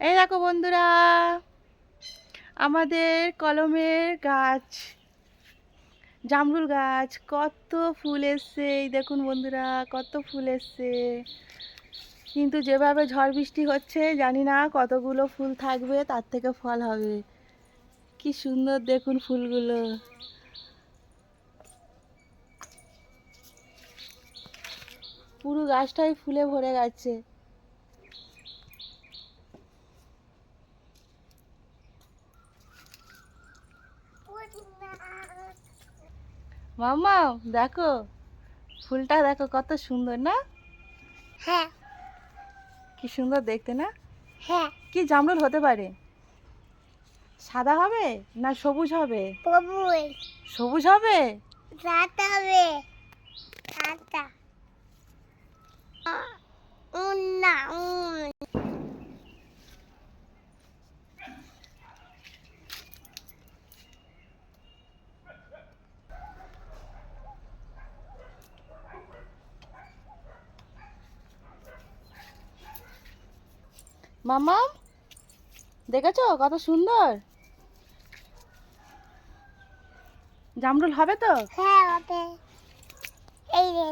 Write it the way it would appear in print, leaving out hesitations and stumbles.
এই দেখো বন্ধুরা, আমাদের কলমের গাছ, জামরুল গাছ, কত ফুল এসছে। এই দেখুন বন্ধুরা, কত ফুল এসছে। কিন্তু যেভাবে ঝড় বৃষ্টি হচ্ছে, জানি না কতগুলো ফুল থাকবে, তার থেকে ফল হবে। কি সুন্দর দেখুন ফুলগুলো। পুরো গাছটাই ফুলে ভরে গেছে। মামা দেখো, ফুলটা দেখো কত সুন্দর না? হ্যাঁ কি সুন্দর দেখতে না? হ্যাঁ। কি জামরুল হতে পারে? সাদা হবে না সবুজ হবে? প্রভুই সবুজ হবে। রাত হবে রাতটা না মামা দেখেছো কত সুন্দর জামরুল হবে তো? হ্যাঁ হবে। এই রে